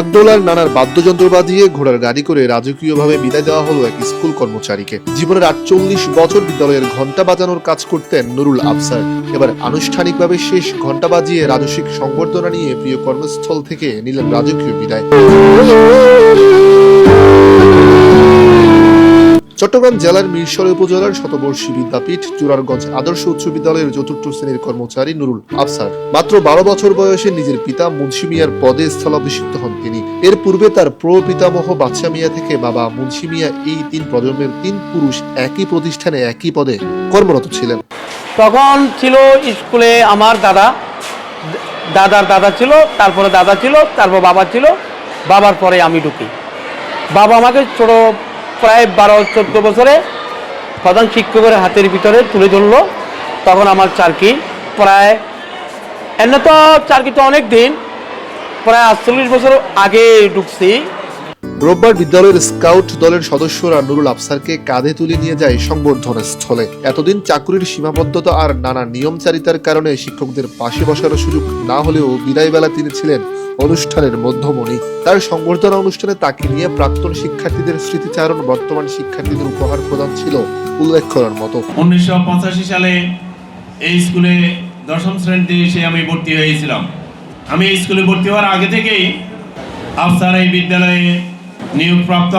ঢাকঢোলার নানার বাদ্যযন্ত্র বাজিয়ে ঘোড়ার গাড়ি করে রাজকীয়ভাবে বিদায় দেওয়া হলো এক স্কুল কর্মচারীকে। জীবনের ৪৮ বছর বিদ্যালয়ের ঘণ্টা বাজানোর কাজ করতেন নুরুল আফসার। এবার আনুষ্ঠানিকভাবে শেষ ঘণ্টা বাজিয়ে রাজস্বিক সংবর্ধনা নিয়ে প্রিয় কর্মস্থল থেকে নিলেন রাজকীয় বিদায়। চট্টগ্রাম জেলার মিরসরাই উপজেলার শতবর্ষী বিদ্যাপীঠ জোরারগঞ্জ আদর্শ উচ্চ বিদ্যালয়ের চতুর্থ শ্রেণীর কর্মচারী নুরুল আফসার মাত্র ১২ বছর বয়সে নিজের পিতা মুন্সি মিয়ার পদে স্থলাভিষিক্ত হন তিনি। এর পূর্বে তার প্রপিতামহ বাদশা মিয়া থেকে বাবা মুন্সি মিয়া এই ৩ প্রজন্মের ৩ পুরুষ একই প্রতিষ্ঠানে একই পদে কর্মরত ছিলেন। তখন ছিল স্কুলে আমার দাদার দাদা ছিল, তারপরে দাদা ছিল, তারপর বাবা ছিল, বাবার পরে আমি ঢুকি। বাবা আমাকে ছোট প্রায় ১২-১৪ বছরে প্রধান শিক্ষকের হাতের ভিতরে তুলে ধরলো। তখন আমার চাকরি প্রায় এমনি তো চাকরি তো অনেক দিন, প্রায় ৪৮ বছর আগে ঢুকছি। রোববার বিদ্যালয়ের স্কাউট দলের সদস্যরা নুরুল আফসারকে কাঁধে তুলে নিয়ে যায় সংবর্ধনা স্থলে। এতদিন চাকরির সীমাবদ্ধতা আর নানা নিয়মচারিতার কারণে শিক্ষকদের পাশে বসার সুযোগ না হলেও বিদায় বেলা তিনি ছিলেন অনুষ্ঠানের মধ্যমণি। তার সংবর্ধনা অনুষ্ঠানে তাকে নিয়ে প্রাক্তন শিক্ষার্থীদের স্মৃতিচারণ, বর্তমান শিক্ষার্থীদের উপহার প্রদান ছিল উল্লেখ করার মতো। ১৯৮৫ সালে এই স্কুলে ১০ম শ্রেণীতে এসে আমি ভর্তি হয়েছিলাম। আমি এই স্কুলে ভর্তি হওয়ার আগে থেকেই আফসার এই বিদ্যালয়ে নিয়োগপ্রাপ্ত।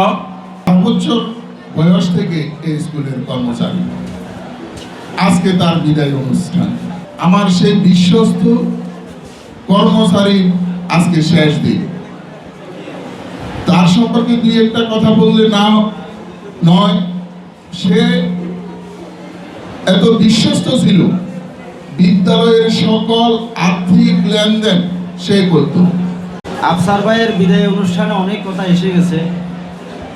সর্বোচ্চ বয়স থেকে এই স্কুলের কর্মচারী। আজকে তার বিদায় অনুষ্ঠান। আমার সেই বিশ্বস্ত কর্মচারী আজকে শেষ দিন। তার সম্পর্কে দুই একটা কথা বললে না নয়, সে এত বিশ্বস্ত ছিল, বিদ্যালয়ের সকল আর্থিক লেনদেন সে করত। আফসার ভাইয়ের বিদায় অনুষ্ঠানে অনেক কথা এসে গেছে।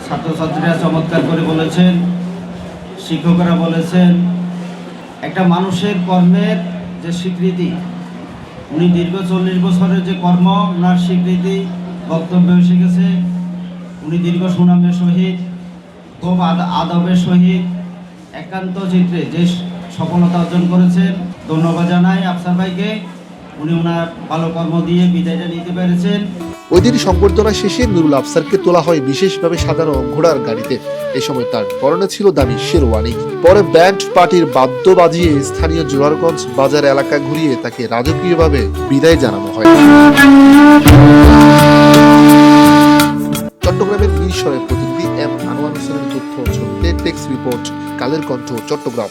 ছাত্রছাত্রীরা চমৎকার করে বলেছেন, শিক্ষকরা বলেছেন। একটা মানুষের কর্মের যে স্বীকৃতি, উনি দীর্ঘ ৪০ বছরের যে কর্ম, ওনার স্বীকৃতি বক্তব্য এসে গেছে। উনি দীর্ঘ সুনামের সহিত, খুব আদবের সহিত, একান্ত চিত্রে যে সফলতা অর্জন করেছেন। ধন্যবাদ জানাই আফসার ভাইকে। উনি ওনার ভালো কর্ম দিয়ে বিদায়টা নিতে পেরেছেন। ওই দিন সংবর্ধনা শেষে নুরুল আফসারকে তোলা হয় বিশেষভাবে সাজানো ঘোড়ার গাড়িতে। এ সময় তার পরনে ছিল দামি শেরওয়ানি। পরে ব্যান্ড পার্টির বাদ্য বাজিয়ে স্থানীয় জোরারগঞ্জ বাজার এলাকা ঘুরিয়ে তাকে রাজকীয়ভাবে বিদায় জানানো হয়। চট্টগ্রামের মিরসরাই প্রতিনিধি এম আনোয়ার হোসেনের তথ্য ছবিতে টেক্সট রিপোর্ট, কালের কণ্ঠ, চট্টগ্রাম।